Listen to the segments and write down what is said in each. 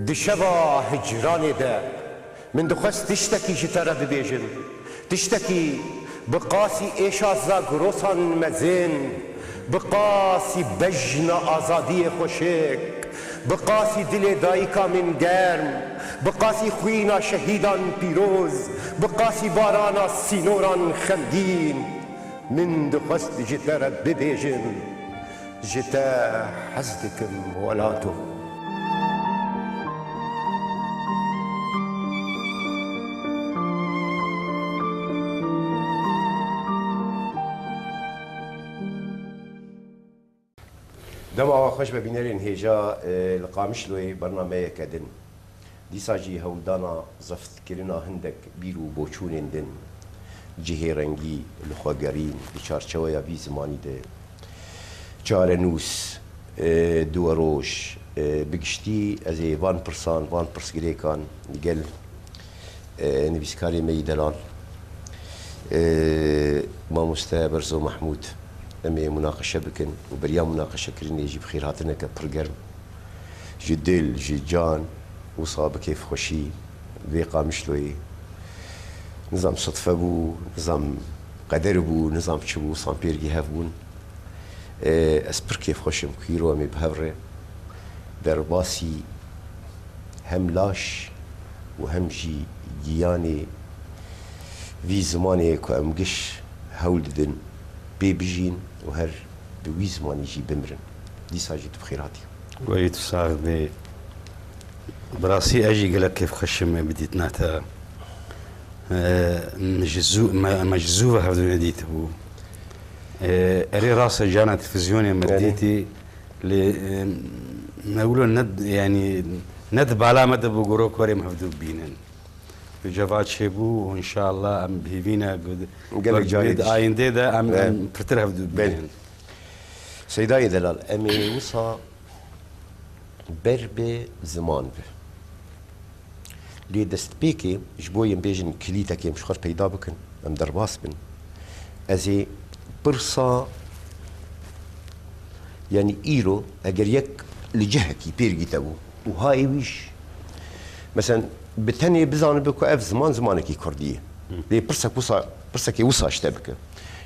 دشبا هجراني ده من دخست تشتكي شترى ببيجن تشتكي بقاسي ايشا زاغروسان مزين بقاسي بجنا آزادي خوشك بقاسي دل دايكا من گرم بقاسي خوينا شهيدان بيروز بقاسي بارانا سينوران خمگين من دخست جترى ببيجن جتا حزدكم ولاتو دما خوش ببینرین هجا لقامشلوی برنامه کدن دیساجی هولدانا زفت کلنا هندک بیرو بوچونین دن جهه رنگی لخواگرین بچارچوه یا بی زمانی ده چاره نوس دو روش بگشتی از وان پرسان وان پرسگریکان گل نویسکاری میدلان ما مستبرزو محمود أمي مناقشة بكن وبريام مناقشة كرين يجيب خيراتنا كبرجرم جديل جيجان وصاب كيف خوشي بيقا مشلوي نظام صدفة بو نظام قدر بو نظام شبو صامبير جهاف بون أسبر كيف خوشم كيرو أمي بهورة درباسي هم لاش وهم جياني في زماني كأمجش هولدن بيبجين وهر بويز ماني يجي بمرن دي ساجد بخيراتي ويت صاحبي براسي اجي قال لك كيف خشم بديت ناتا مجزوفه هذا نديت ابو اري راسه جانا تلفزيوني مديتي نقولوا ند يعني ندب على مدى بقرو كوري محفظو بينن بجوات شيبو وان شاء الله ام بهيفينا قالك جايد ايندي ده ام برترها بدو سيداي دلال امي وصا بربي زمان به لي دست بيكي جبوي بيجن كليتا كي مش خر بيدا بكن ام درباس بن ازي برصا يعني ايرو اگر يك لجهكي بيرجي تبو وهاي ويش مثلا بتهني بزان بكو اف زمانكي كرديه لي برسك وصا اشتبك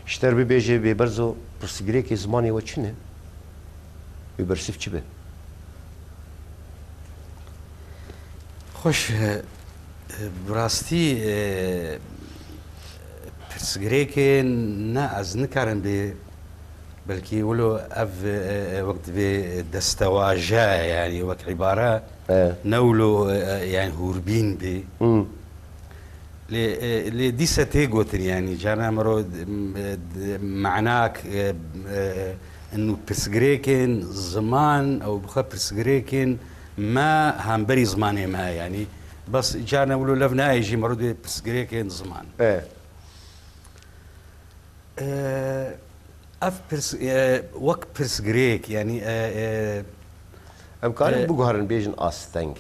اشتر بيجي ببرزو برسجريكي زماني وچنه ببرسف چبه خوش براستي برسجريكي نا از نكارن بي بلكي ولو اف وقت بي دستواجا يعني وقت عباره نولو يعني هوربين بي لي ديسا تيغوتن يعني جانا مرو معناك انه برسجريكن زمان او بخا برسجريكن ما همبري زماني ما يعني بس جانا ولو لفنا يجي مرو برسجريكن زمان اف وقت برسجريك يعني امكان بوغارن بيجن استنج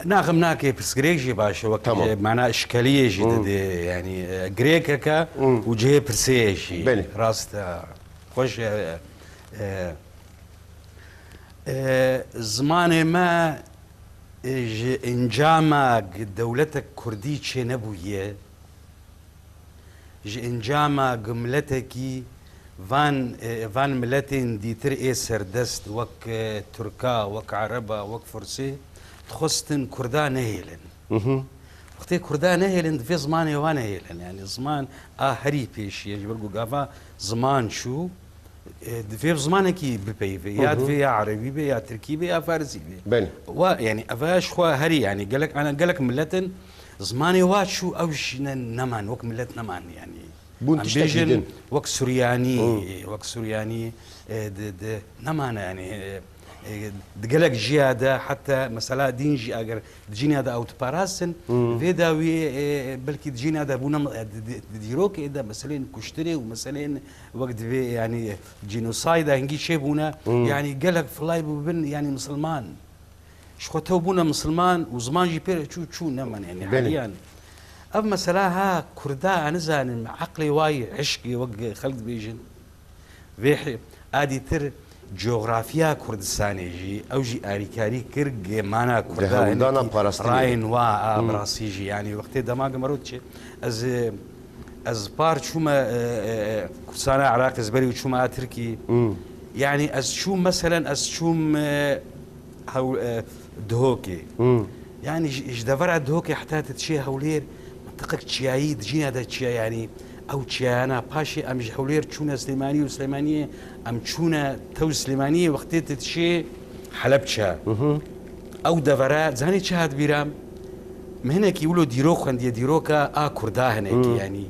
ناخم ناكي برسجريك باشا وقت معناه اشكاليه جديده يعني جريكا وجهه برسيجي راستا خوش زمان ما انجاما دولتك كرديتش نبويه انجاما قملتكي فان ملتين ديتر اي سردست وك تركا وك عربا وك فرسي تخستن كردان نهيلن وقتي كردان نهيلن في زمان وانا هيلن يعني زمان هري بيش يجي برقو قافا زمان شو في زمانكي ببيفي يا في يا عربي بي يا تركي بي يا فارسي بي يعني افاش خوا هري يعني قالك انا قالك ملتن زماني وات شو اوش نمان وك ملت نمان يعني بيجن وقت سورياني وقت سورياني نمانا يعني دقلك جيادة حتى مثلا دينجي اگر دجيني هذا او تباراسن في داوي بلكي دجيني هذا بونا ديروك اذا مثلا كشتري ومثلا وقت في يعني جينوسايد هنجي شي بونا يعني قالك فلاي بن يعني مسلمان شخوتو بونا مسلمان وزمان جي بير شو نمان يعني حاليا اف مثلا ها كردا انزان عقلي واي عشقي وق خلق بيجن في ادي تر جغرافیا کوردستانی جی ئەو ژی ئاریکاری کرد گێمانە هەوڵدانا پاراستنی. ڕاین وا بڕاستیژی ینی وەختێ دەماگە مەڕوت چێ ئەز پار چوومە کورسانە عراق زبەری و چوومە ترکی يعني أشوم مثلا أشوم دهوكي يعني إجدفر دهوكي حتى تشي هولير منطقة تشياي تجينا دا تشيا يعني أو تشيانا باشي أم هولير تشونا سليمانية وسليمانية أم تشونا تو سليمانية وقت تشي حلبشة أو دفرات زاني تشاهد بيرام هناك يقولوا ديروك عندي ديروكا كردا هناك يعني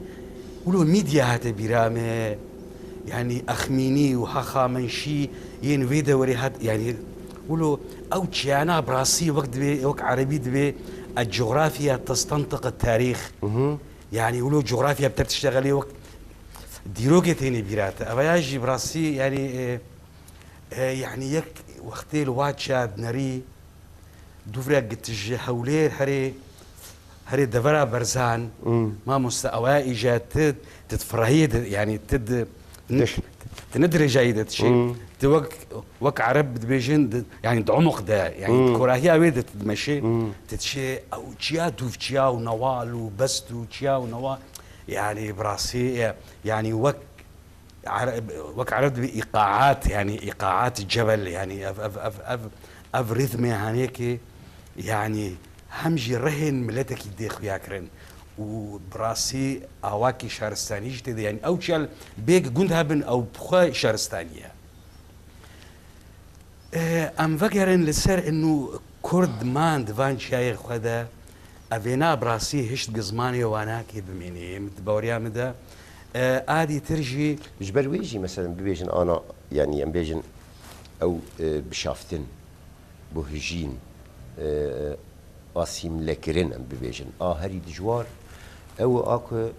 يقولوا ميديا هات بيرام يعني أخميني وحخا منشي ين فيدا وريهات يعني يقولوا أو تشيانا براسي وقت عربي دبي الجغرافيا تستنطق التاريخ يعني يقولوا جغرافيا بتشتغلي وقت ديروكي تاني بيرات أبياجي براسي يعني يعني يك وقتي الواتشا نري دوفرا قلت هولير هري دفرا برزان ما مستوى إيجاد تتفرهي يعني تندري جيدة شيء وك عرب بيجين يعني عمق ده يعني كراهية ويد تمشي تتشي أو تشيا دوف تشيا ونوال وبست وتشيا ونوال يعني براسي يعني وك عرب بإيقاعات يعني إيقاعات الجبل يعني أف ريثمي هنيك يعني همجي رهن ملتك يديخ ياكرن وبراسي اواكي شهرستاني جديد يعني او تشال بيك جندهبن او بخا شهرستانيه ام فكرن لسر انه كرد مان دفان شايخ هذا افينا براسي هشت قزماني واناكي بميني متبوريا مدى ادي ترجي جبر ويجي مثلا ببيجن انا يعني ام بيجن او بشافتن بوهجين آسیم لکرین ام ببیجن هری دجوار او اكو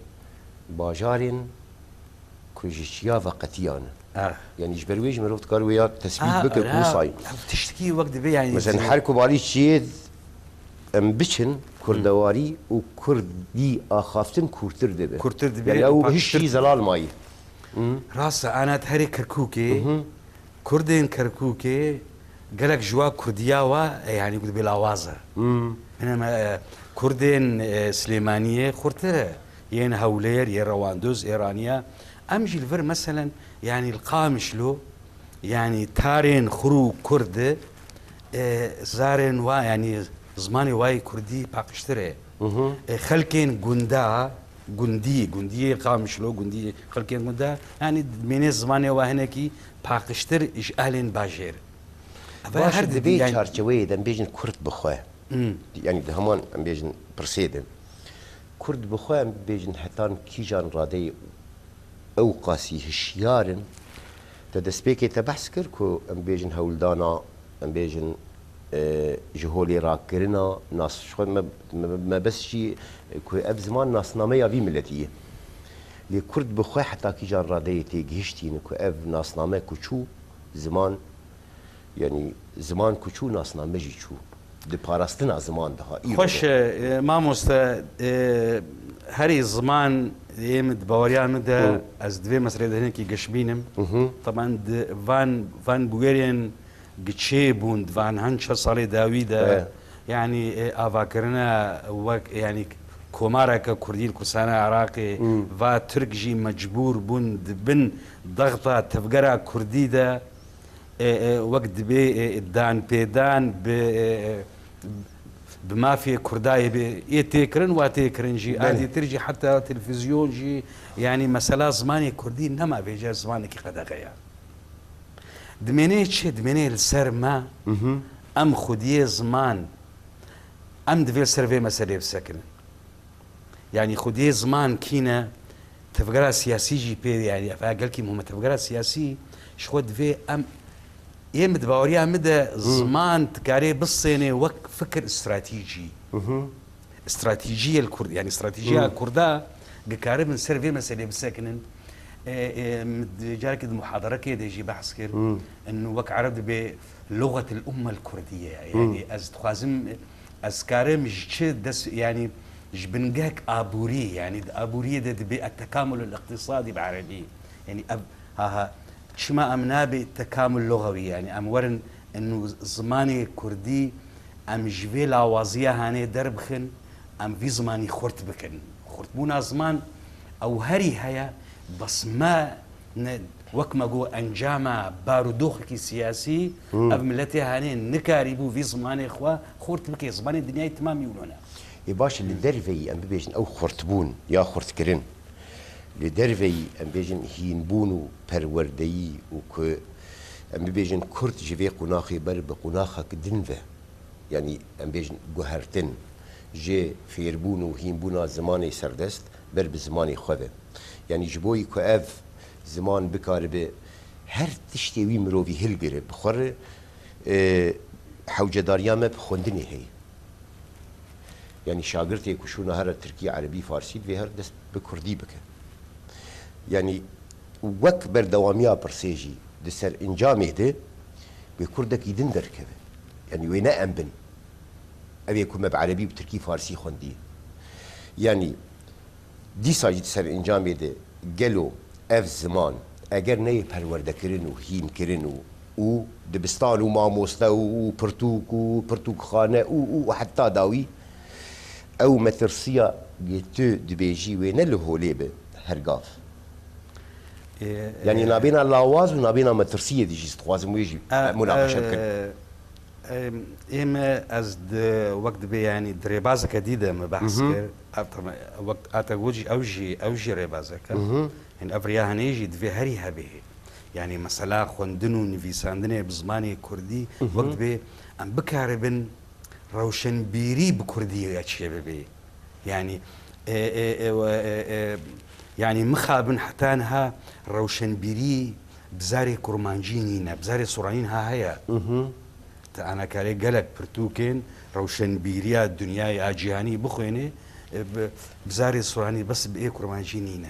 باجارين كوجيشيا وقتيان يعني جبرويج مروت قال ويا تثبيت بك كوصاي تشتكي وقت بي يعني مثلا حركوا بالي شيء ام بچن كردواري وكردي اخافتن كورتر دبي يعني او هشي زلال ماي راسا انا تهري كركوكي كردين كركوكي قالك جوا كردياوا يعني قلت بلاوازه انما كردين سليمانيه خرتره ين هولير ين رواندوز ايرانيا امجي الفر مثلا يعني القامش له يعني تارين خرو كرد زارن وا يعني زماني واي كردي باقشتره خلكين جندا جندي قامش له جندي خلكين جندا يعني من زماني وا هناكي باقشتر ايش اهلين باجير باش دبي چارچوي دم بيجن كرد بخواه يعني همان ام بيجن برسيدن كرد بخواه ام بيجن حتى كيجان رادي او قاسي هشيارن تدسبيكي تبحث كركو ام بيجن هولدانا ام بيجن جهولي راكرنا ناس شو ما بس شي كو اب زمان ناس نامية في ملتيه لي كرد بخواه حتى كيجان رادي تيجهشتين كو اب ناس نامه كوچو زمان يعني زمان كوچو ناسنا مجي چو دي باراستنا زمان ده خوش ما مست هري زمان يمد باوريان ده از دوی مسرد هنكي گشبينم طبعا فان بوغيرين گچه بوند فان هنچ صالي داويدا يعني افاكرنا يعني كومارك كردين كسانا عراقي فا تركجي مجبور بوند بن ضغطه تفقرا كردي ده وقت بي الدان بيدان بما في كرداي يتكرن واتكرن جي عادي ترجي حتى تلفزيون جي يعني مسألة زماني كردي نما بيجا زماني كي قد غيا دميني تشي دميني السر ما ام خديه زمان ام دفيل سيرفي مسألة بسكن يعني خديه زمان كينا تفقرا سياسي جي بي يعني فقال كي مهم تفقرا سياسي شخود في ام يمد باوريا مدى زمان تكاري بالصيني وك فكر استراتيجي استراتيجية الكرد يعني استراتيجية الكردا قكاري من سيرفي مسألة بساكنن جارك المحاضرة كده يجي بحث كير انه وك عرض بلغة الأمة الكردية يعني از تخازم از كارم دس يعني جبنجاك آبوري يعني آبورية ده بالتكامل الاقتصادي بعربي يعني ها شما ام نابي تكامل لغوي يعني ام ورن انه زماني كردي ام جوي لاوازيه هاني دربخن ام في زماني خرت بكن خرت بونا زمان او هري هيا بس ما وك ما جو انجاما بارودوخكي سياسي اب ملتي هاني نكاريبو في زماني اخوا خرت بكي زماني الدنيا تمام يقولونا باش اللي درفي ام بيجن او خرتبون يا خرت كرن اللي درفي ام بيجن هينبونو پروردهی وك ام بيجن كرت جوي قناخي بر بقناخك دنفه يعني ام بيجن جوهرتن جي فيربونو هينبونا زماني سردست بر بزماني خوه يعني جبوي كاف زمان بكاربه هر تشتي وي مروفي هلگره بخور حوجداريامه بخوندني هي يعني شاگرتي كشونا هر تركي عربي فارسي في هر دست بكردي بك يعني وك بردواميا برسيجي دسر انجامه ده بكردك يدن دركبه يعني وينا امبن ابي يكون بعربي بتركي فارسي خوندي يعني دي ساجد سر انجامه ده قالوا اف زمان اگر نه پرورده کرن و هیم کرن و دبستان و ماموستا و پرتوک خانه و حتی داوی او مترسيا جيتو دبيجي وين اللي هو ليبه هرقاف يعني نابينا لاواز ونابينا مترسيا دي جيست خوازم ويجي مناقشه كن اما از وقت بي يعني دريبازك جديده ما بحث وقت اتوجي اوجي ريبازك ان افريا هنيجي دفي هريها به يعني مثلا خوندنو نفيساندنه بزماني كردي وقت بي ام بكاربن روشن بيري بكردية بي يعني يعني مخابن حتانها روشن بيري بزاري كرمانجينينا بزاري سورانينها هيا انا كالي قالك برتوكين روشن بيريا الدنيا اجياني بخويني بزاري سوراني بس بايه كرمانجينينا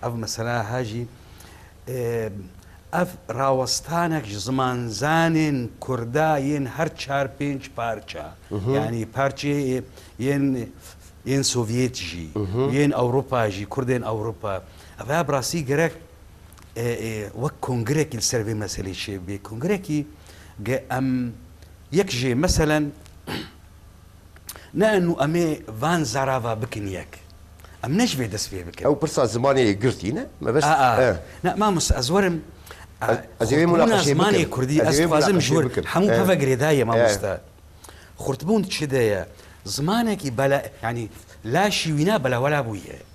اف مثلا هاجي اف راوستانك زمان زانين كردا ين هر چار پنج پارچا يعني پارچه ين سوفيت جي ين اوروبا جي كردين اوروبا افا براسي گرك وك كونغريكي السرفي مسألة شي بي كونغريكي ام يكجي مثلا نانو امي فان زارافا بكنيك ام نجبي دس فيه بكن او برصا زماني قرتينا ما بس لا ما مس ازورم ازوي مناقشه زماني كردي اسفازم جور حمو بفقري داية ما مستا خرطبون تشدايا زمانك بلا يعني لا شيوينا بلا ولا بويه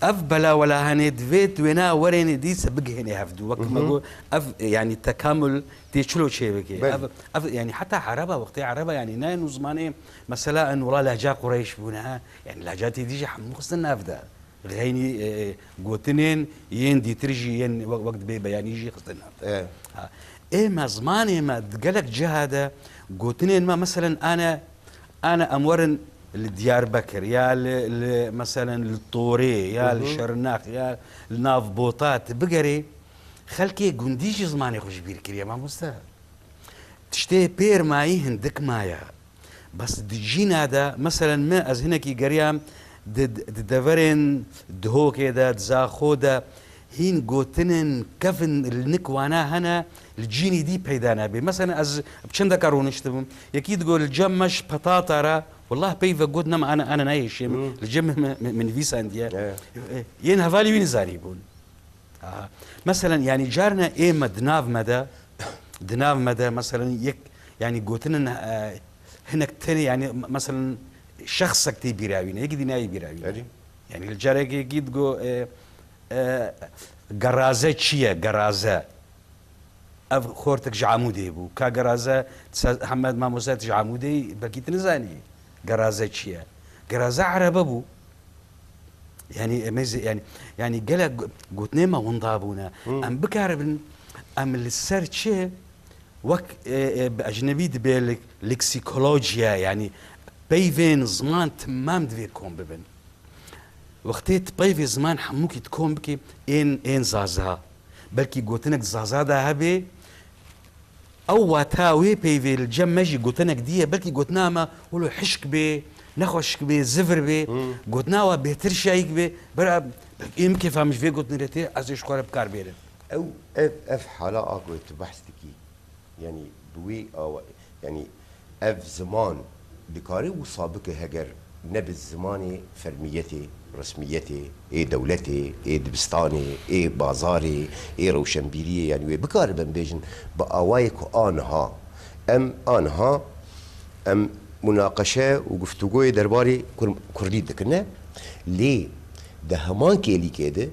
اف بلا ولا هني دفيت وينا وريني دي سبق هنا هفدو وقت ما اقول اف يعني تكامل تيشلو شيء بكي اف يعني حتى عربه وقت عربه يعني ناين زماني مثلا ان والله لهجه قريش بونها يعني لهجاتي ديجي حمو خصنا افدا غيني قوتنين ين دي ترجي ين وقت بيبا يعني يجي خصنا ايه ما زماني ما تقلك جهاده قوتنين ما مثلا انا امورن لديار بكر يا مثلا للطوري يا للشرناق يا لناف بوطات بقري خلكي قنديجي زماني خوش بير كريا ما مستا تشتي بير ماي هندك مايا بس دجينا دا مثلا ما از هناكي قريام دفرن دهو كده دزاخو دا هين قوتنن كفن النكوانا هنا الجيني دي بيدانا بي مثلا از بچند كارون اشتبم يكيد تقول الجمش بطاطا والله بيفا قدنا ما انا نايش الجم من فيسا انديا ين هفالي وين زاري يقول مثلا يعني جارنا ايما دناف مدى مثلا يك يعني قوتنن هناك تاني يعني مثلا شخصك تي بيراوينا يك دي ناي بيراوينا يعني الجارك يكيد جو قرازه تشيا قرازه اف خورتك جعمودي بو كا قرازه محمد ماموسات جعمودي بكيت نزاني قرازه تشيا قرازه عربه بو يعني ميزي يعني قال قلت نيما ونضابونا ام بكاربن ام السر تشي وك باجنبي دبي لكسيكولوجيا يعني بيفين زمان تمام دبي كون ببن وقتيت بيفي زمان حموكي تكون بكي ان زازا بلكي قوتنك زازا دا هبي او واتاوي بيفي الجمجي قوتنك دي بلكي قوتنا ما ولو حشك بي نخوش بي زفر بي قوتناوا بهتر شايك بي برا يمكن فهمش في قوت نريتي ازيش خورب كار بيرن او اف حالا اقوت بحثتكي يعني بوي او يعني اف زمان بكاري وصابك هجر نبذ زماني فرميتي رسميتي اي دولتي اي دبستاني اي بازاري اي روشنبيري يعني بكار بنبيجن باوايك انها انها ام مناقشه وقفتوقوي درباري كردي دكنا ليه ده همان كيلي كده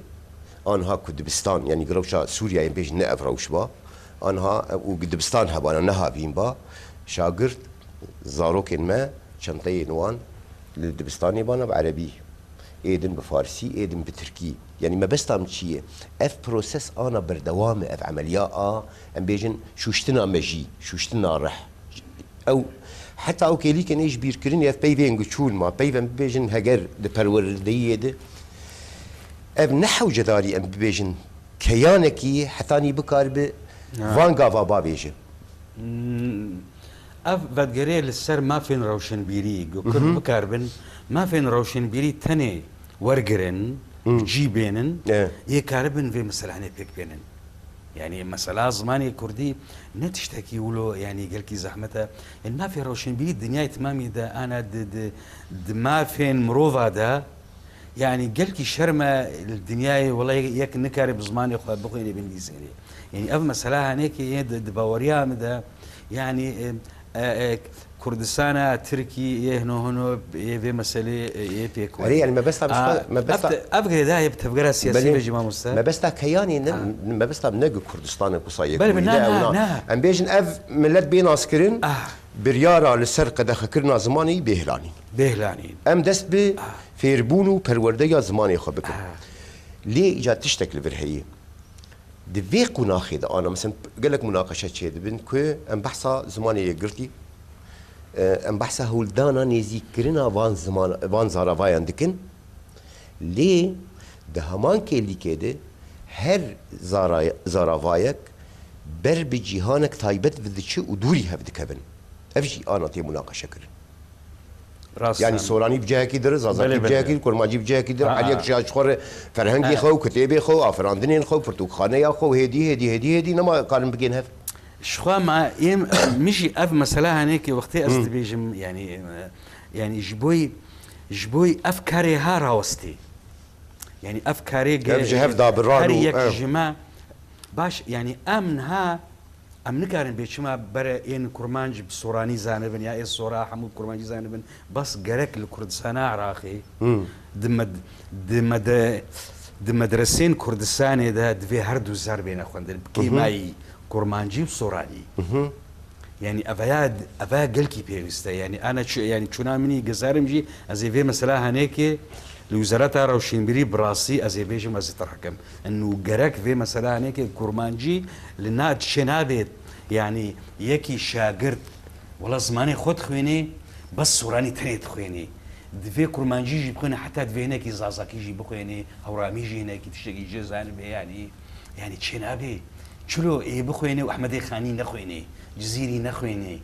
انها كردستان يعني قروشا سوريا ينبيج نقف روشبا انها وقدبستان هبانا نها بينبا شاقرت زاروكين ما شنطي نوان للدبستاني بانا بعربي ايدن بفارسي ايدن بتركي يعني ما بس تام شيء اف بروسيس انا بردوام اف عمليات ام بيجن شوشتنا مجي شوشتنا رح او حتى او كيلي كان ايش بيركرني اف بيفين قشول ما بيفن بيجن هجر دبرور ديده اف نحو جداري ام بيجن كيانكي حتاني بكار فانغافا بابيجن اف فادجري للسر ما فين روشن بيري كل بكاربن ما فين روشن بيري تاني ورقرن جيبينن يكاربن في مسألة هني بيك بينن يعني مسألة زماني كردي نتشتكي ولو يعني قال كي زحمتها يعني ما في روشن بيري الدنيا تمامي ده انا ما فين مروفا ده يعني قال كي شرمه الدنيا والله ياك نكارب زماني خو بقيني بالانجليزي يعني اف مسألة هنيك دباوريا ده يعني كردستان تركي هنو في مسألة بيكون يعني ما بس ما بس أبغى ده بتفكر سياسي في جماعة مستوى ما بس كياني ما بس نجو كردستان كوسايك بل نا أم بيجن أف ملت بين عسكرين بريارة للسرقة ده خكرنا زماني بهلاني أم دست ب فيربونو پروردگا زماني خبك ليه جات تشتكل برهية دفي قناخي ده أنا مثلا قال لك مناقشة شيء بين كو أم بحثا زماني قرتي ام بحثا هولدانا نيزي كرنا وان زاراواي عندكن ليه ده همان كيلي كده هر زاراوايك بر بجيهانك تايبت بدشي ودوري هفدكبن افجي انا تي مناقشه كرن يعني سوراني بجاكي در زازاكي بجاكي كرماجي بجاكي در عليك شاش خور فرهنگي خو كتيبي خو افراندنين خو برتقانيه خو هدي نما كان بجين هف شخوا مع يم مشي اف مسألة هنيك وقتي استبيجم يعني جبوي افكاري هاراوستي يعني افكاري جهف دا بالرادو جماعة باش يعني امنها ام نكارن بيشما برا ان كرمانج بسوراني زانبن يا الصورا حمود كرمانجي زانبن بس جرك الكردستان عراقي دمدرسين كردستاني ده دفي هردو زار بين اخوان كيماي كرمانجي بسوراني يعني افا قلكي بيرستا يعني انا يعني تشونامني جزارمجي ازي في مسألة هنيك لوزارة روشنبيري براسي ازي بيجم ازي ترحكم انه جرك في مسألة هنيك كرمانجي لنا تشنابت يعني يكي شاگرد والله زماني خود خويني بس سوراني تريد خويني دفي كرمانجي جي بخويني حتى دفي هناك زازاكي جي بخويني هورامي جي هناك تشتكي جزان به يعني تشنابي شلو ايه بخويني واحمد خاني نخويني جزيري نخويني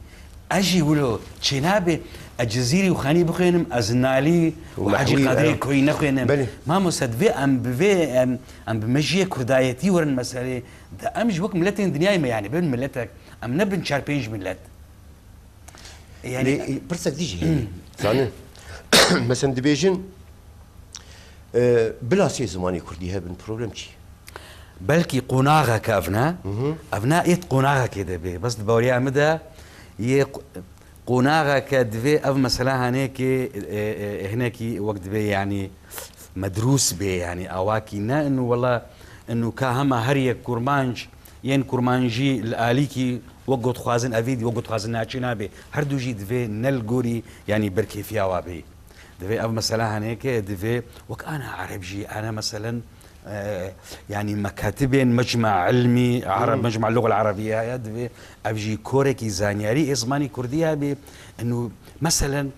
اجي ولو تشنابي الجزيري وخاني بخوينم ازنالي وحاجي قادري كوي نخوينم ما مصدفي ام بمجيه كردايتي ورن مساله ده امج وك ملتين دنياي ما يعني بين ملتك ام نبن شاربينج ملت يعني برسك ديجي ثاني مثلا ديفيجن بلا سي زماني كرديها بن بروبلم شي بلكي قناغه كافنا ابناء يت قناغه كده به بس دبوريا مدى قناغه كدفي اف مثلا هناك وقت به يعني مدروس به يعني اواكي نا انه والله انه كهما هريه كرمانج ين كرمانجي الاليكي وقت خوازن افيدي وقت خوازن ناچنا به هر دو جي دفي نلغوري يعني بركيفيا وابي دفي اف مثلا هناك دفي وك انا عربجي انا مثلا يعني مكاتبين مجمع علمي عرب مجمع اللغه العربيه يا دفي افجي كوريكي زانياري اسماني كرديه ب انه مثلا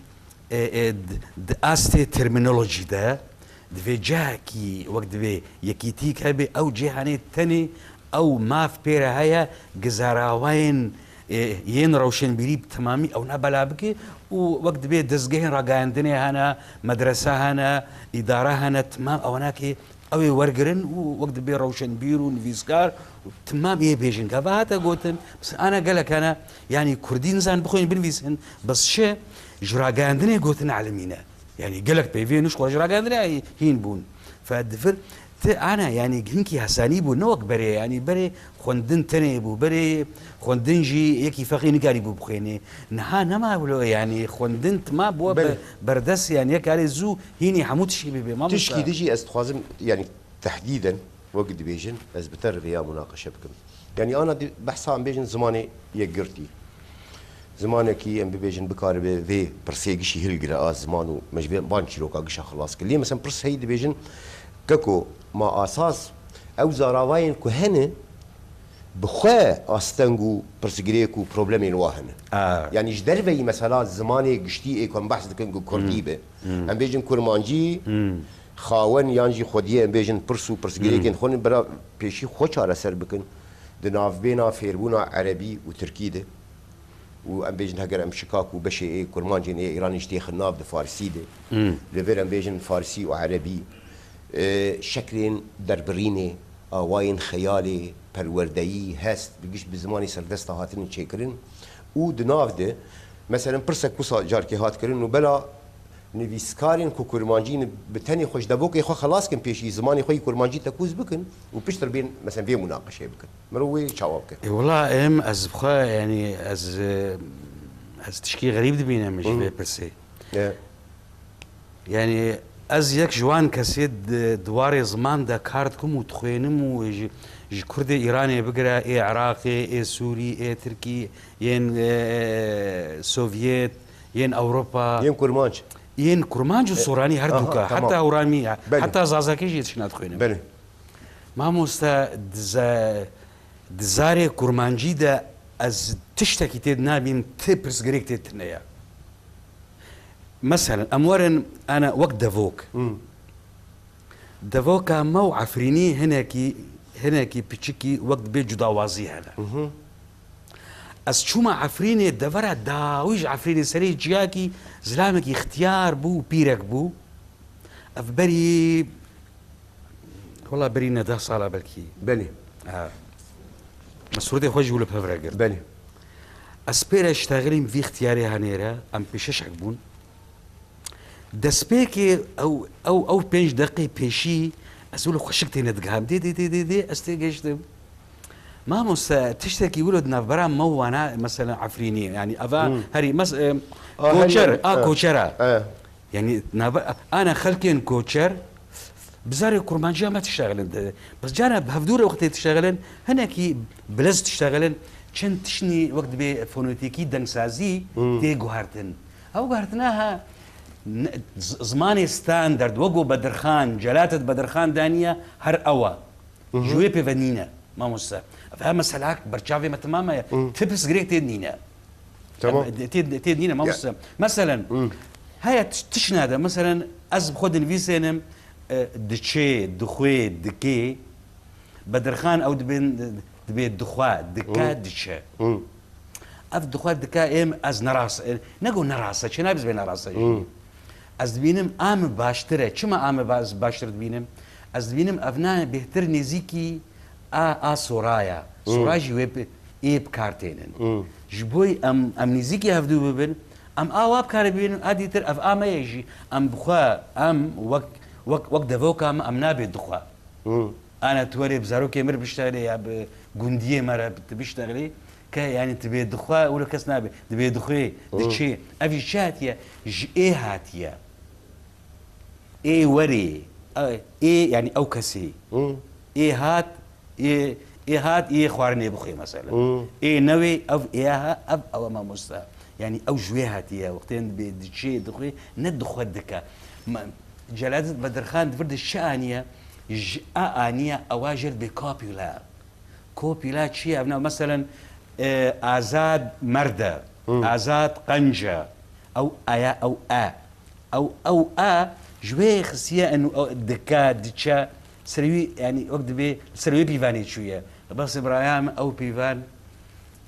استي ترمينولوجي ده دفي جاكي وقت دفي يكيتيك هبي او جهاني تاني او ما في بيرا هيا جزاراوين ين روشن بيريب تمامي او نبلا بكي ووقت بيت دزجين راجعندني هنا مدرسة هنا إدارة هنا تمام أو هناك أوي ورقرن ووقت بي روشن بيرو نفيسكار تمام إيه بيجن كفاتا قوتن بس أنا قالك أنا يعني كردين زان بخوين بنفيسن بس شيء جراجاندني قوتن علمينا يعني قالك بيفين نشكر جراجاندني هين بون فالدفر أنا يعني هنكي هساني بو نوك بري يعني بري خوندن تاني بو بري خوندن جي يكي فقي نكاري بو بخيني نها نما بلو يعني خوندن ما بو بردس يعني يكاري زو هيني حمود شي بي ما تشكي ديجي استخازم يعني تحديدا وقت بيجن از بتر غيا مناقشه بكم يعني انا بحث عن بيجن زماني يقرتي زمانكي ام بيجن بكار في برسيجي هيلغرا زمانو مجبر بانشي روكا قشا خلاص كل مثلا برس هيد بيجن ككو ما اساس او زراوين كهنه بخوا استنجو برسجريكو بروبلمين واهن يعني جدربي مثلا زماني قشتي كون بحث كنجو كرديبه ام بيجن كرمانجي خاون يانجي خوديه ام بيجن برسو برسجريكن خون برا بيشي خوچاره سر بكن دناف بينا فيربونا عربي وتركي ده وام بيجن هجر ام شيكاكو بشي ايه كرمانجين ايه ايران اشتيخ الناف ده فارسي ده لفير ام بيجن فارسي وعربي شكلين دربريني اواين خيالي پروردهی هست بگیش بزمانی سردستا هاتن چیکرین و دناف ده مثلا پرسک کوسا جار که هات کرن و بلا نویسکارین کو کرمانجی بتنی خوش دبوک خو خلاص کن پیشی زمانی خوی کرمانجی تکوز بکن و پیشتر بین مثلا بی مناقشه بکن مروي جواب کن والله ام از بخا يعني از تشكي غريب دبينا مش بس يعني از يك جوان كسيد دواري زمان دا كارتكم وتخوينم ويجي كردي ايراني بقرا اي عراقي اي سوري اي تركي ين سوفيت ين اوروبا ين كرمانج وصوراني هردوكا حتى اورامي حتى زازاكي جيت شنات خوينم بله ما مستا دزاري كرمانجي دا از تشتكي تيد نابين تبرس غريك تيتنيا مثلا امورن انا وقت دافوك دافوكا مو عفريني هناكي بيتشكي وقت بيت جداوازي هنا از شوما عفريني دفرا داويج عفريني سري جياكي زلامك اختيار بو بيرك بو افبري والله برينا ده صالة بلكي بلي مسرودي خوش يقولوا بفرقر بلي اسبير اشتغلين في اختياري هنيرا ام بيشش عقبون دسبيكي او بينج دقي بيشي اسولو خشكتي ندقام دي استيقشتم ما مس تشتكي ولد نافبرا مو انا مثلا عفريني يعني افا هري كوتشر كوتشرا يعني انا خلكين كوتشر بزاري كرمانجيه ما تشتغلن بس جانا بهفدور وقت تشتغلن هناكي بلز تشتغلن شن تشني وقت بي فونوتيكي دنسازي دي جوهرتن او جوهرتناها زماني ستاندرد وقو بدرخان جلاتة بدرخان دانية هر أوا جوي بفنينا ما مسا فهم مسلاك برشافي ما تماما تبس غريك تيدنينا تمام تيدنينا ما مسا مثلا هيا تشنادا مثلا أز بخود الفيسينم دشي دخوي دكي بدرخان أو دبين دخوا دكا دشي أف دخوا دكا إم أز نراس نقول نراسة شنا بس بين نراسة از بینم آم باشتره چما آم باشتر بینم از بینم افنا بهتر نزیکی سورایا سورای جواب ایب کارتینن جبوی ام نزیکی هفدو ببین ام آواب کار بینم ادیتر اف آم یجی ام بخوا ام وقت دفوکا ام نابی دخوا انا توري بزارو كمر بشتغلي يا بجنديه مره بتشتغلي يعني تبي دخوا ولا كاس نابي تبي دخوي دشي افي شاتيا ايه هاتيا ايه وري ايه يعني او كسي ايه هات ايه خوارني بخي مثلا ايه نوي او اياها او ما مستا يعني او جوي هاتيا وقتين بدشي دخوي ندخو دكا جلالة بدرخان فرد الشانيه آنية أواجر بكوبيلا كوبيلا شيء أبناء مثلا آزاد مردة آزاد قنجة أو آيا أو جوي خسية إنه دكا دتشا سروي يعني وقت بي سروي بيفاني شوية بس إبراهيم أو بيفان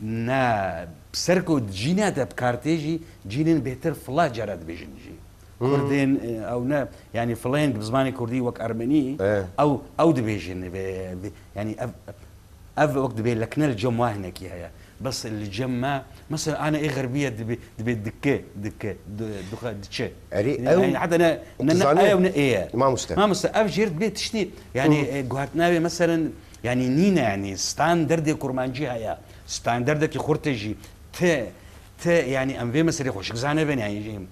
نا بسركو جينا ده بكارتيجي جينين بهتر فلا جراد بيجنجي كردين او نا يعني فلان بزماني كردي وك ارمني او دبيجن يعني اف وقت دبي لكن الجم هناك يا بس الجم مثلا انا ايه غربيه دبي دكه دكه يعني حتى انا ايه ما مستوى جيرت بيت تشتي يعني قهتنا مثلا يعني نينا يعني ستاندرد كرمانجي هيا ستاندرد كي خورتجي ت يعني ام في مثلا خوش زانه بين يعني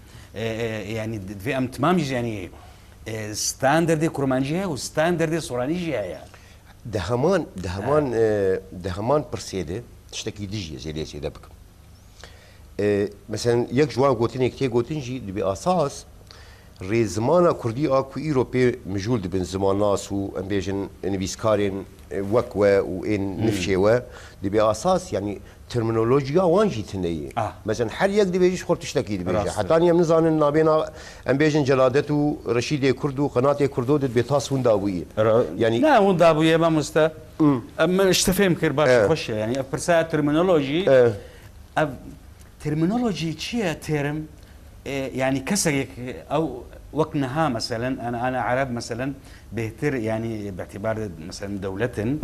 في ام تمام يعني ستاندرد كرمانجي وستاندرد سورانيجي هيا دهمان برسيده تشتكي ديجي زي ليش دبك مثلا يك جوان قوتين كتير قوتينجي بأساس ريزمانا كردي اكو ايروبي مجول دبن زمان ناس و امبيجن انفيسكارين وكوا وان نفشوا دي بأساس يعني ترمينولوجيا وانجي تنيه مثلا حد يك دي بيجي خرط تشتكي دي بيجي حتى اني من زان نابينا امبيجن جلادته رشيد كردو قناه كردو دي بيتاس ونداويه يعني لا ونداويه ما مستا اما اشتفهم كرباش خوش يعني برسا ترمينولوجي ترمينولوجي تشيا تيرم يعني كسرك او وقنها مثلا انا عرب مثلا بهتر يعني باعتبار مثلا دولة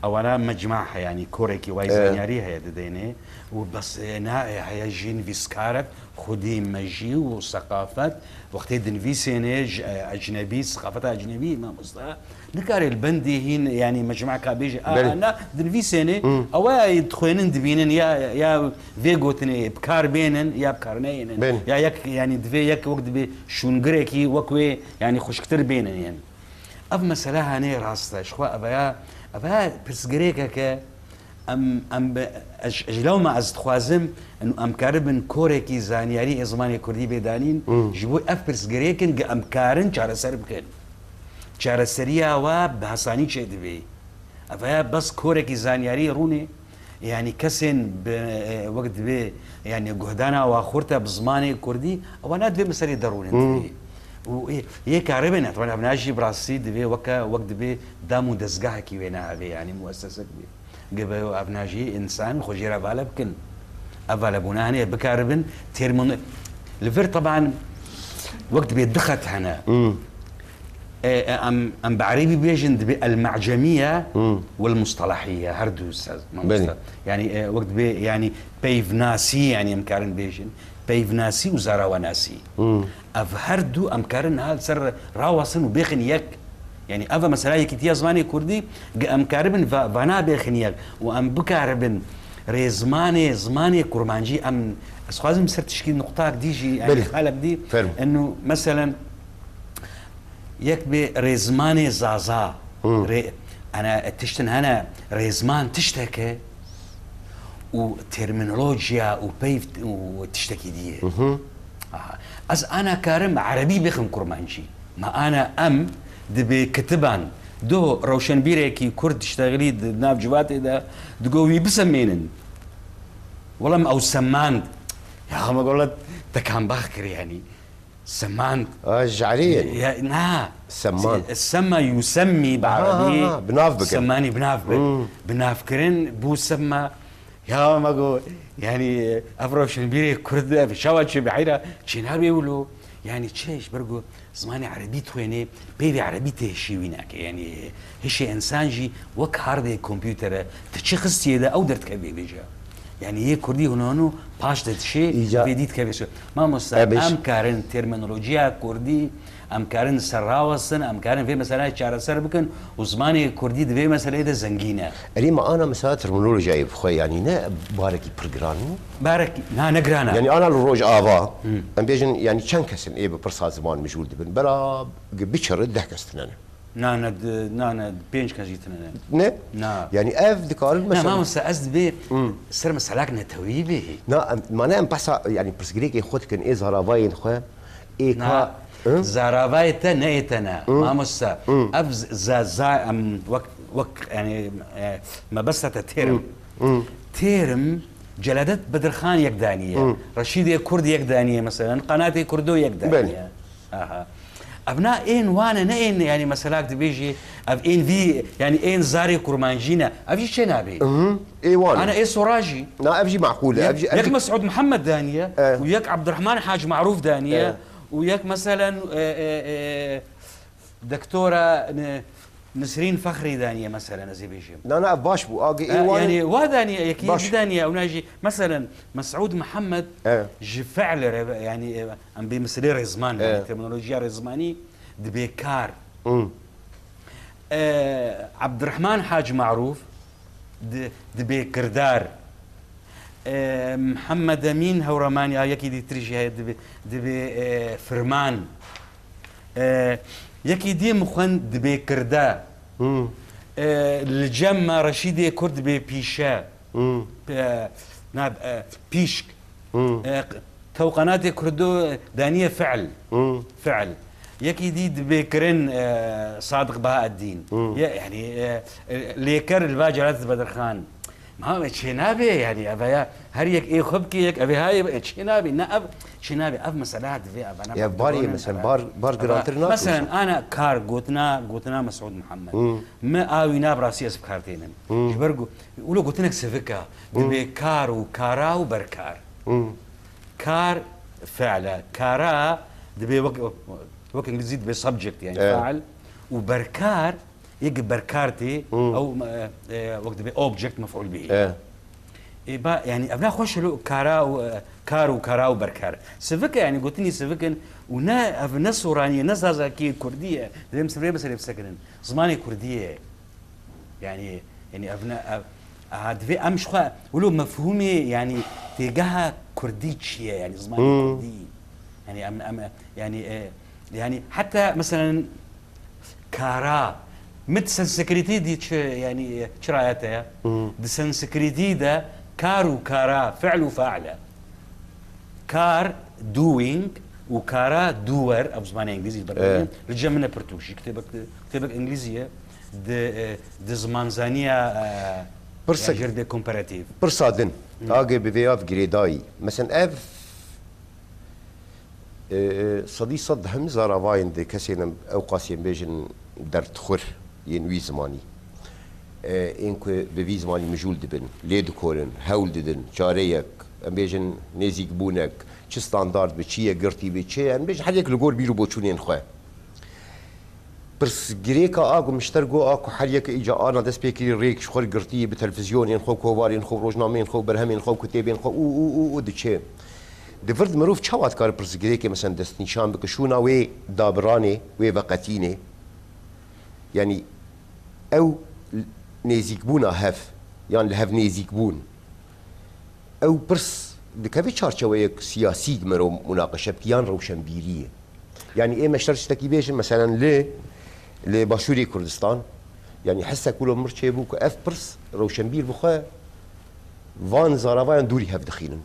او انا مجمعها يعني كوريكي وايزانياري هي ديني وبس هي جين فيسكارك خدي مجي وثقافات وقت دنفيسيني اجنبي ثقافتها اجنبي ما مصطلح نكار البندي هين يعني مجمع كابيج انا دنفيسيني او يدخلين دبينن يا فيغوتني بكار بينن يا بكارنين يا يك يعني دفي يك وقت بي شونغريكي وكوي يعني خوش كتر بينن يعني اف مساله هاني راستا شخوا ابا برسغريكا ام اجلو ما از خوازم انه ام كاربن كوريكي زانياري زماني كردي بيدانين جبو اف برسغريكن ام كارن چاره سر بكن چاره سريا و بحساني چه دبي ابا بس كوريكي زانياري روني يعني كسن وقت بي يعني جهدانا واخورته بزماني كردي وانا دبي مسري دروني وهيك عربنا طبعا بناجي براسي دبي وقت دبي دامو دزقه كي وينا يعني مؤسسه بي قبل ابناجي انسان خجيره بالبكن افالبونا هنا بكاربن تيرمون الفير طبعا وقت بيدخت هنا ام بعربي بيجن المعجميه والمصطلحيه هردو استاذ يعني وقت بي يعني بيفناسي يعني مكارن بيجن بيفناسي وزاراوناسي اف هردو امكارن هال سر راوسن وبيخن يك يعني افا مثلا يكتيا زماني كردي امكاربن فانا بيخن يك وام بكاربن زماني كرمانجي ام اسخازم سر تشكيل نقطه ديجي يعني خالك دي انه مثلا يكبي ريزماني زازا انا تشتن هنا ريزمان تشتكي وترمينولوجيا وبيف وتشتكي دي از انا كارم عربي بخم كرمانجي ما انا دبي كتبان دو روشن بيريكي كرد تشتغلي ناف جواتي دا دقوي بسمينن والله او سمان يا اخي ما قلت كان باخر يعني سمان جعليا سمان السما يسمي بعربي بنافبك سماني بنافكرن بو سما يا ما قول يعني افروش البيري كرد في شواتش بحيره شنو بيقولوا يعني تشيش برجو زماني عربي تويني بيبي عربي تهشيوينك يعني هشي انسان جي وك هارد كمبيوتر تشخص يدا او درت كبي بيجا يعني هي كردي هنانو باش دتشي بيديت كبيش ما ام كارن ترمينولوجيا كردي ام كارن سراوسن ام كارن في مثلا چاره سر بكن وزماني كردي دبي مثلا ده زنجينه ريما انا مثلا ترمينولوجيا بخوي يعني نا باركي برغرانو باركي نغرانا يعني انا الروج افا ام بيجن يعني كان كسن ايه برصا زمان مجول دبن بلا بيشر دحكستنا نانا بينش كاجيتنا نا يعني اف دكار مثلا ما مسأزد بي سر مسلاكنا تويبي نا ما انا بحث يعني برسغريكي خود كان ايه زرافاين خو ايه كا زرافايتا نيتنا ما مسا اف زا ام وك يعني ما بس تيرم جلدت بدر خان يك دانيه رشيد كرد يك دانيه مثلا قناتي كردو يك دانيه ابناء اين وانا نين يعني مثلا بيجي اف ان في يعني ان زاري كرمانجينا افي شنابي اي وانا انا اي سراجي لا ابجي معقوله ياك مسعود محمد دانيه وياك عبد الرحمن حاج معروف دانيه وياك مثلا دكتوره نسرين فخري دانيه مثلا زي بيجي لا باش بو اجي اي وانا يعني ودانيه اكيد دانيه او ناجي مثلا مسعود محمد جي فعل يعني ام بمثل رزمان يعني ترمينولوجيا رزماني دبيكار عبد الرحمن حاج معروف دبي كردار محمد امين هورماني ياكي دي تريجي هاي دبي فرمان ياكي دي مخن دبي كردا الجمة رشيدي كرد دبي بيشا ناب بيشك توقناتي كردو دانية فعل ياكي دي بكرن صادق بهاء الدين يعني ليكر الباجرات بدر خان ما هو شنابي يعني ابا هريك ايه خبكي يك ابي هاي شنابي ناب شنابي اف مسالات في ابا يا باري مثلا بار جرانترنا مثلا انا كار قوتنا مسعود محمد ما اوينا براسي اسبكارتين جبرقو يقولوا قلت لك سفكا بكار وكارا وبركار كار فعله كارا دبي وقت انجليزي دبي سبجكت يعني فاعل وبركار يجي بركارتي او وقت دبي اوبجكت مفعول به يعني ابنا خوش له كار وكارا وبركار سفكا يعني قلتني سفكن ونا ابنا سورانيه ناس اكيد كرديه دبي مسبري بس اللي بسكنن زماني كرديه يعني ابنا دبي امش ولو مفهومي يعني تجاهها كرديتشيه يعني زماني كردي يعني يعني حتى مثلا كارا مت سنسكريتي دي يعني شرايتها دي سنسكريتي ده كارا فعل وفاعله كار دوينج وكارا دور ابو زماني انجليزي برضه رجع منها برتوشي كتبك انجليزيه دي زمانزانيه برسك غير دي كومباراتيف برصادن اجي بفياف جريداي مثلا اف صدي صد همزة رافاين دي كسينا او قاسين بيجن درت خور ينوي زماني انكو بفي زماني مجول دبن ليد كورن هول ددن شاريك ام بيجن نيزيك بونك چه ستاندارد بچيه گرتي بچيه ام بيجن حديك لغور بيرو بوچونين خو برس جريكا اگو مشترگو اكو حريك اجا انا دس بيكري ريك شخور گرتي بتلفزيون خو كوارين خو روزنامين خو برهمين خو كتابين خو او دچه دفرد مروف چاوات کار پرسگریه مثلا دست نشان بک شو ناوی دابرانه و وقتینه يعني او نزيك بونا هف يعني لهف نزيك بون او برس دكافي چارچوي سياسي مرو مناقشه بيان روشنبيريه يعني ايه مشترش تكيبيش مثلا لباشوري كردستان يعني حسا كله مرچه بو اف برس روشنبير بخا وان زاراوان دوري هف دخيلن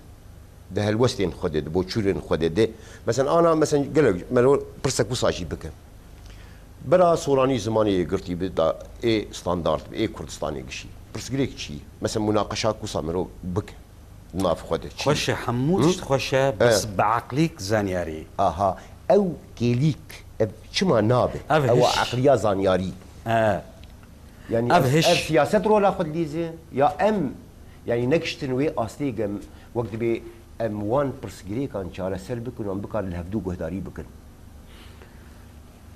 ده الوستين خده ده بوچورين خده ده مثلا انا مثلا قالك ملو برسك بوساجي بك برا سوراني زماني قرتي بدا اي ستاندارد اي كردستاني قشي برس قليك شي مثلا مناقشات كوسا ملو بك ناف خده خوش حمود خوش بس بعقليك زانياري اها او كيليك شما نابه او عقليه زانياري يعني السياسه رولا خد ليزي يا ام يعني نكشتن وي اصلي وقت بي ام 1 برسجري كان شارع سلبك ونعم بكار الهفدو قهداري بكن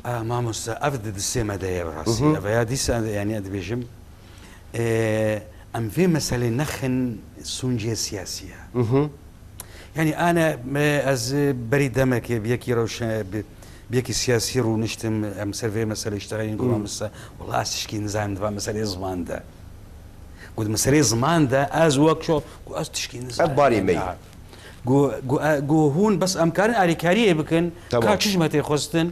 ما مست افدد السيما داير راسي افيا ديس يعني ادبيجم ام في مسألة نخن سونجي سياسية يعني انا از بريد دمك بيكي روش بيكي سياسي رو نشتم ام سيرفي مسألة اشتغالين نقول والله استشكي نزاهم دفع مسألة زمان ده قلت مسألة زمان ده از وقت شو از تشكي نزاهم باري مي جو هون بس امكان اريكاريه بكن كاتش ما تخستن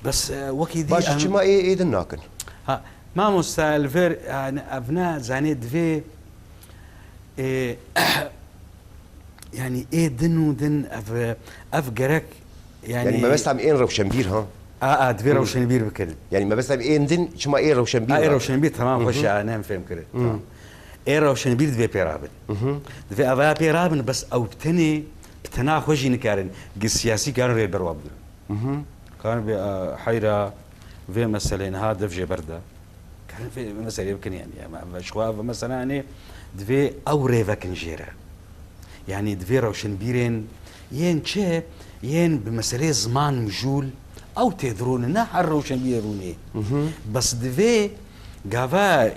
بس وكي دي باش ما ايه دناكن ها ما مستالفر ابناء زانيد في يعني ايه دن افقرك يعني ما بس عم ايه روشنبير ها دفي روشنبير بكن يعني ما بس عم ايه دن شما ايه روشنبير ايه روشنبير تمام خش انا فهم كده تمام ايه روشنبير دفي بيرابن دفي افا بيرابن بس او بتني بتنا خوشي نكارن سياسي كانوا ري بروابن كان بحيرة في مثلا هذا في برده كان في مثلا يمكن يعني شواب مثلا يعني دفي او ريفا كنجيرة يعني دفي روشن بيرين ين تشي ين بمسألة زمان مجول او تدرون نحر روشن بيروني بس دفي قافا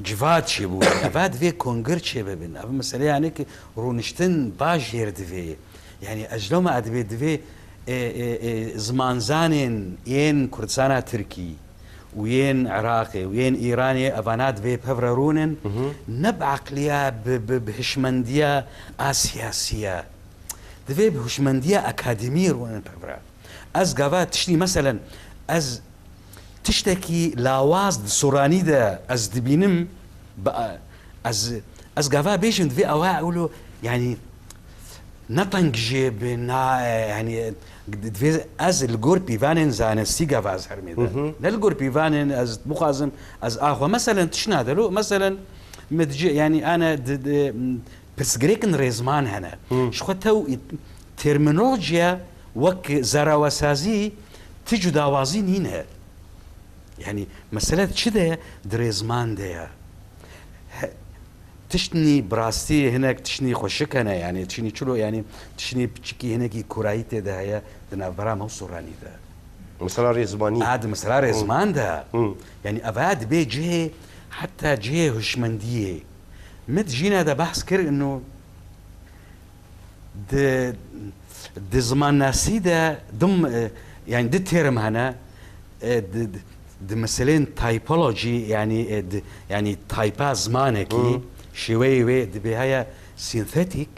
جفات شبو قافا دفي كونغر شبابين افا مسألة يعني رونشتن باجير دفي يعني اجلو ما ادبي دفي زمان زانين ين كردستان تركي وين عراقي وين ايراني افانات في بفررونن نبعقليا بهشمنديا اسياسيه دفي بهشمنديا اكاديمي رونن بفرا از قافات تشتي مثلا از تشتكي لاواز سوراني دا از دبينم از قافا بيشن دفي اوا اقولوا يعني نطنق جيبنا يعني دفي از الجور بيفانن زان السيجا فاز هرميدا للجور بيفانن از مخازم از اخو مثلا تشنادلو مثلا متجي يعني انا بسجريكن ريزمان هنا شخوتو ترمينولوجيا وك زراوسازي تجو داوازي نينها يعني مسألة شده دريزمان ديا تشني براستي هناك تشني خوشك هنا يعني تشني شلو يعني تشني بتشكي هناك كورايته ده هي دنا برام هو سوراني ده مسألة ريزمانية هذا مسألة ريزمان ده يعني أبعاد بي جه حتى جه هشمندية مت جينا ده بحث كر إنه د زمان ناسي ده ضم يعني دي تيرم هنا د مثلين تايبولوجي يعني يعني تايبا زمانكي شوي وي دبي هيا سينثيتيك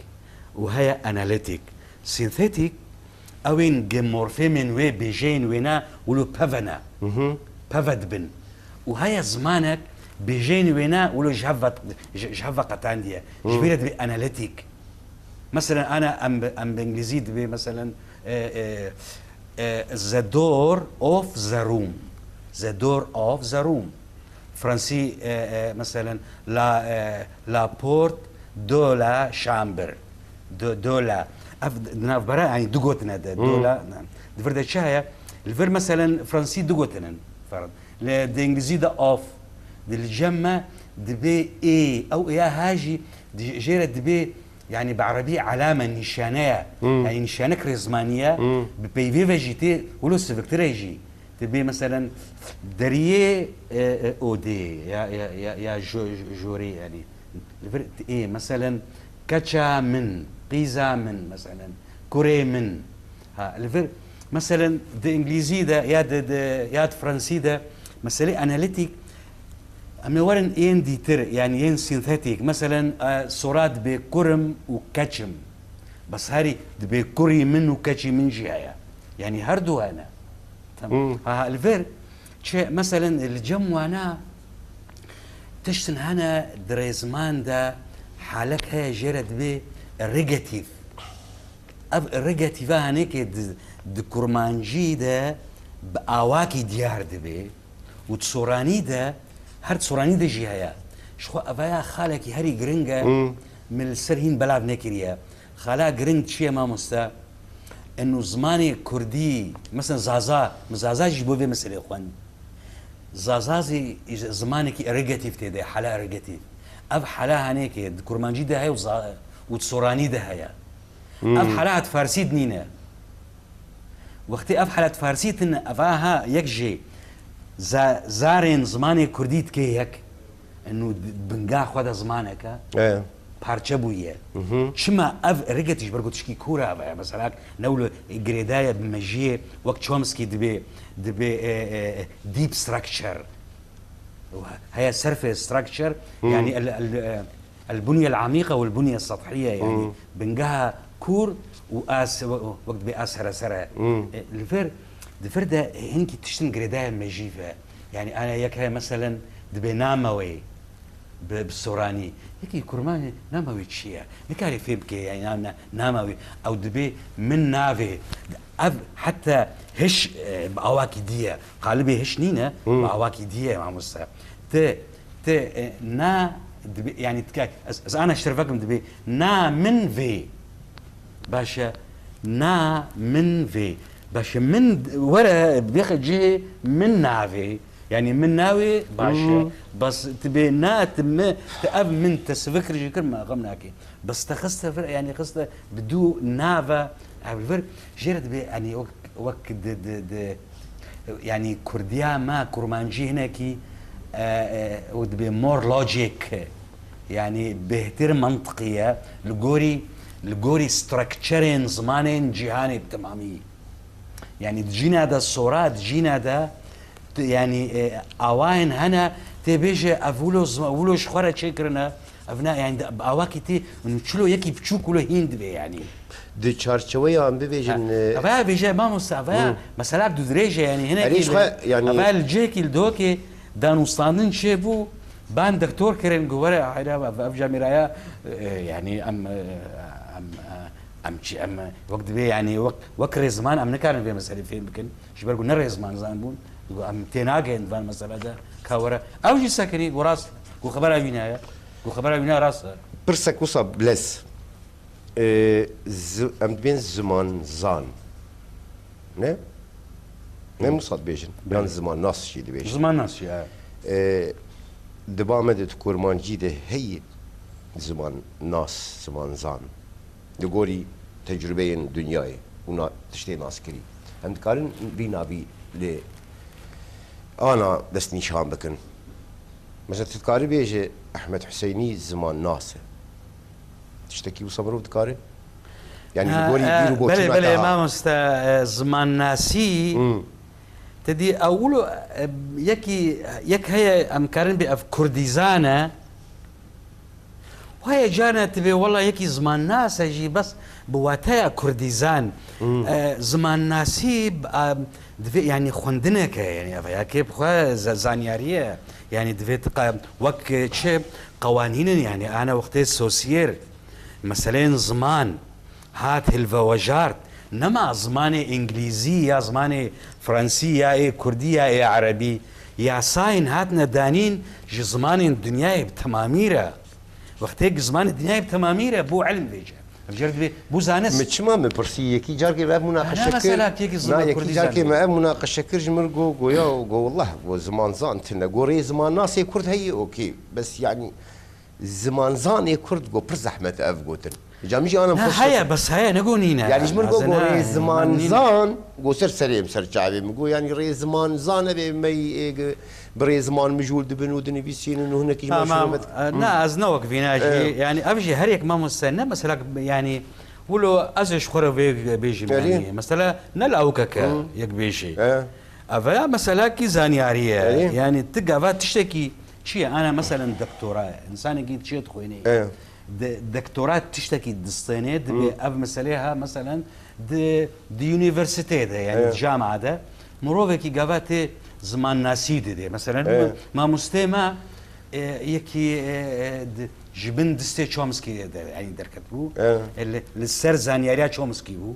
وهيا اناليتيك سينثيتيك اوين جمورفيمين وي بيجين وينا ولو بافنا بافد بن وهيا زمانك بيجين وينا ولو جهفة قطانديا جبيرة دبي اناليتيك مثلا انا ام بانجليزي دبي مثلا the door of the room the door of the room فرنسي مثلا لا بورت دو لا شامبر دو لا ناف برا يعني دوغوتنا دو لا دفرد شايا الفير مثلا فرنسي دوغوتنا فرض الانجليزي ده اوف الجمة دبي اي او يا هاجي جيرة دبي يعني بعربية علامة نشانية يعني نشانة كريزمانية ببيفي فيجيتي ولو سفكتريجي تبي مثلا دريه اودي يا جوري يعني ايه مثلا كاتشا من بيزا من مثلا كوري من ها الفر مثلا ده انجليزي ده يا فرنسي ده مثلا اناليتيك اما ورن ين ديتر يعني ين سينثيتيك مثلا صورات بكرم وكاتشم بس هاري بكوري من وكاتشي من جهه يعني هردو انا تمام الفير شيء مثلا الجم وانا تشتن هنا دريزمان ده حالك هي جرد بي الريجاتيف الريجاتيف هنيك دكرمانجي ده بأواكي ديار دبي وتصوراني ده هر تصوراني ده جهايا شخو أبايا خالك هري جرينجا من السرهين بلعب نكريا خالا جرينج شيء ما مستا انه زماني كردي مثلا زازا جيبوا في مسألة اخوان زازازي زمانك اريجاتيف تيدي حلا اريجاتيف اب حلا هنيك كرمانجي ده هي وتصوراني ده هي اب حلا فارسي دنينا وقتي اب حلا فارسي تن افاها يكجي زارين زماني كردي تكيك انه بنقا خدا زمانك ايه پارچه بویه شما اف رگتش برگو تشکی کورا و مثلا نولو گریدای بمجیه وقت چومسکی دبی ديب ستراكشر هي سيرفيس ستراكشر يعني البنيه العميقه والبنيه السطحيه يعني بنجاها كور واس وقت باسهر سرا الفر ده هنكي تشتن جريدايا مجيفه يعني انا ياك مثلا دبي ناموي بالسوراني هيك كرماني ناموي تشيا نكاري فيبكي يعني ناموي او دبي من نافي حتى هش بأواكي دية قالبي هش نينا بأواكي دية مع مصر نا دبي يعني از انا اشترفكم دبي نا من في باشا نا من في باش من ورا بياخد جهه من ناوي يعني من ناوي باشا بس تبي نات ما تأب من تسفكر جكر ما غمناكي بس تخست يعني خست بدو نافا عبر جرت بي يعني وك يعني كرديا ما كرمانجي هناكي ودبي مور لوجيك يعني بهتر منطقيه لغوري ستراكشرين زمانين جهاني بتمامي يعني تجينا دا الصورات تجينا دا يعني اوين هنا تبيجي افولو شخوره شكرنا افنا يعني اواكي تي نشلو يكي بتشو كله هند بي يعني دي تشارشوية عم بيجن افا بيجي ما مستعفا مثلا بدو دريجه يعني هنا يعني افا الجيكي الدوكي دانو صانن شيبو بان دكتور كرين جوارا عيدا افجا مرايا يعني ام وقت بي يعني وقت رزمان ام نكارن في مسألة فين بكن شبر قلنا رزمان زانبون ام تناجن فان مسألة ده كورا او جي ساكني وراس وخبرها بينايا وخبرها بينا راس برسك وصب بلس ام بين زمان زان نه نه مصاد بيجن بين زمان ناس شي دي بيجن زمان ناس يا دبامة كورمانجي ده هي زمان ناس زمان زان دقوري تجربين دنياي ونا تشتي ناس كري هم كارن بينا بي ل انا دست نشان بكن مثلا تذكاري بيجي احمد حسيني زمان ناس تشتكي وصبروا تذكاري يعني دقوري يديروا بوتشي بلي ما مستا زمان ناسي تدي اولو يك هي ام كارن باف كرديزانه وهي جانا تبي والله يكي زمان ناس يجي بس بواتايا كرديزان زمان ناسي يعني خندنك يعني كيف خا زانياريه يعني دفيت وك تشي قوانين يعني انا وقت السوسيير مثلا زمان هات الفواجارت نما زماني انجليزي يا زماني فرنسي يا كردي يا عربي يا ساين هاتنا دانين جي زمان الدنيا بتماميره وقتك زمان الدنيا بتماميره بو علم بيجا بجرد بو زانس متشما من برسي يكي جاركي ما مناقشه انا مثلا كيكي زمان كردي جاركي ما مناقشه كرج مرقو قويا والله زمان زان تنا قوري زمان ناس كرد هي اوكي بس يعني زمان زان كرد قو برزحمه افقوتن جامجي انا هيا بس هيا نقولينا يعني جمر قو زمان زان قو سر سليم سر شعبي مقو يعني ري زمان زان بي بري زمان مجول دبنو دني بيسين انه هناك نا ازنوك فيناجي يعني ابجي هريك ما مستنى مثلا يعني ولو ازش خرا بيجي يعني مثلا نلاوكك يك بيجي افا مثلا كي زانياريه يعني تلقى تشتكي شيء انا مثلا دكتوراه انسان قيد شيء تخويني دكتوراه تشتكي دستيني دبي اب مساليها مثلا دي يونيفرسيتي ده يعني الجامعه ده مروفكي قافاتي زمان ناسي دي مثلا ما مستمع يكي جبن دستي تشومسكي يعني دركتبو السر زانياريا تشومسكي بو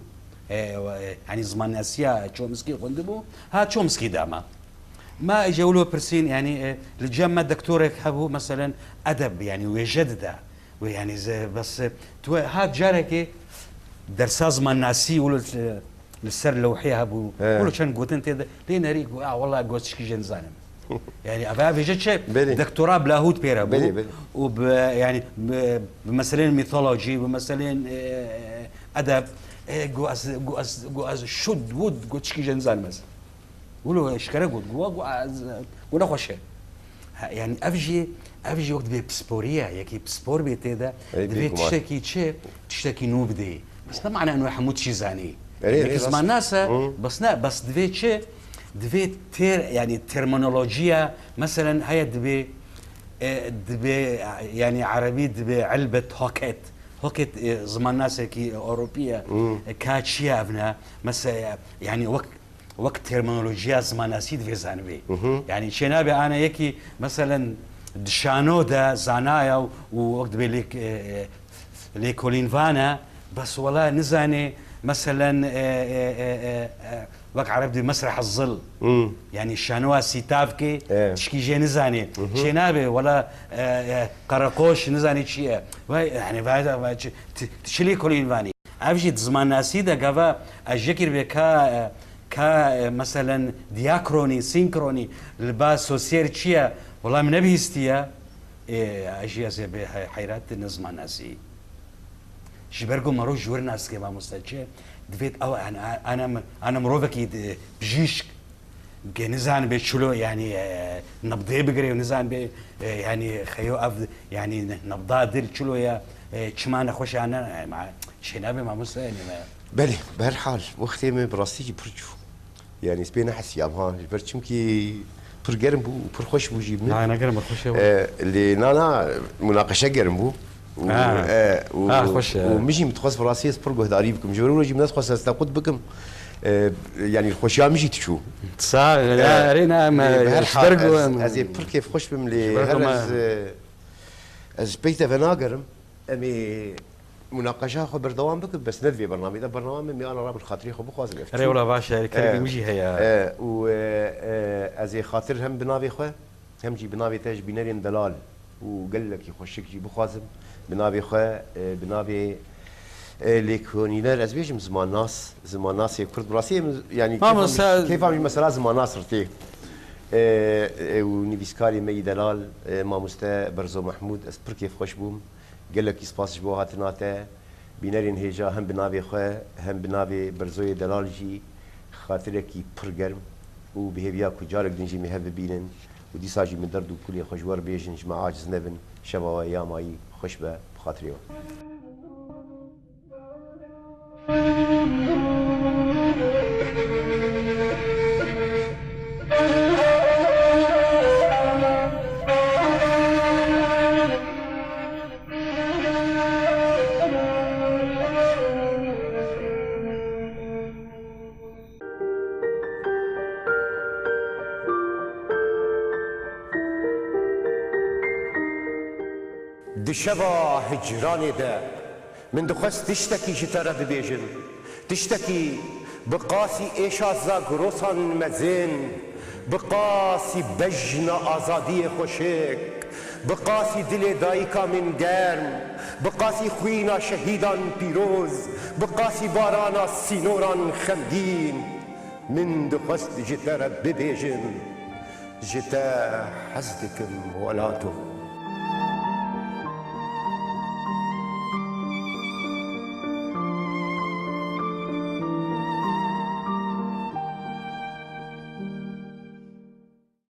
يعني زمان ناسيا تشومسكي قندبو ها تشومسكي داما ما اجوا برسين يعني الجامعه دكتورك حبو مثلا ادب يعني ويجدده ويعني زي بس هاد جارك درسا زمان ناسي ولو للسر لوحيها ابو ولو كان قلت انت لين ريك والله قوتش كي جنزانم يعني افا في شيء دكتوراه بلاهوت بيرا وب يعني بمثلا ميثولوجي بمثلا ادب قواز شد ود قوتش كي جنزان مثلا ولو اشكره قول خوش يعني افجي وقت بسبوريه يكي بسبور بيتدا تشتكي تشتكي نوبدي بس ما معنى انه حمود شي زاني اسمع الناس بس دفيت شيء دفيت يعني ترمينولوجيا مثلا هي دبي يعني عربي دبي علبه هوكيت زمان ناس كي اوروبيه كاتشيا ابنا مثلا يعني وقت ترمينولوجيا زمان ناسيد في زانبي يعني شنابي انا يكي مثلا دشانو دا زانايا ووقت بيليك ليكولين فانا بس والله نزاني مثلا وقت عربي مسرح الظل يعني شانوا سيتافكي تشكي جي نزاني شنابي ولا قراقوش نزاني شيء يعني هذا تشلي كولين فاني ابجي زمان ناسيدا قفا اجكر بكا مثلا دياكروني سينكروني لباس وسير تشيا والله من نبيستيا اشياء زي حيرات نظم ناسي شبرقو مرو جور ناس كما مستجي دفيت او انا مروفكي بجيش نزان بشلو يعني نبضي بقري ونزان ب يعني خيو يعني نبضا دل شلو يا شمان خوش انا مع شنابي مع موسى يعني بله بهالحال وقتي من براستي برجو يعني سبينا حسيام ها برشم كي برجرم بو برخوش بو جيب انا قرم خوش اللي نانا مناقشه قرم بو خوش ومشي متخصص براسي برجو داري بكم جورو جيب ناس خاصه استقود بكم يعني الخوشيا مشي تشو صح لا رينا ما اشترقوا از بر كيف خوش بملي از بيتا فناقرم امي مناقشه خو بردوام بك بس ندفي برنامج ده برنامج مي انا رابط خاطري خو بخواز ري ولا باشا كريم مشي هيا و از خاطر هم بنابي خو هم جي بنابي تاج بينرين دلال وقال لك يخشك جي بخوازم بنابي خو بنابي ليكونيلر از بيجم زمان ناس يكرد براسي يعني كيف عم مثلا زمان ناس رتي ونيفيسكاري مي دلال ما مستا برزو محمود اس بر كيف خوش بوم قال لك يسباس بو هاتناته بينرين هيجا هم بنابي خو هم بنابي برزوي دلال جي خاطرك برجرم وبهبيا كجارك دنجي مهب بينن ودي ساجي من درد وكل خوشوار بيجن جماعه عاجز نبن شبا يا ماي خوشبه بخاطري دشبا هجراني ده من دخست تشتكي جترة ببيجن تشتكي بقاسي إيشازا قروسان مزين بقاسي بجن آزادي خوشك بقاسي دل دايكا من گرم بقاسي خوينا شهيدان بيروز بقاسي بارانا سينوران خمدين من دخست جترة ببيجن جتا حزدكم ولاتو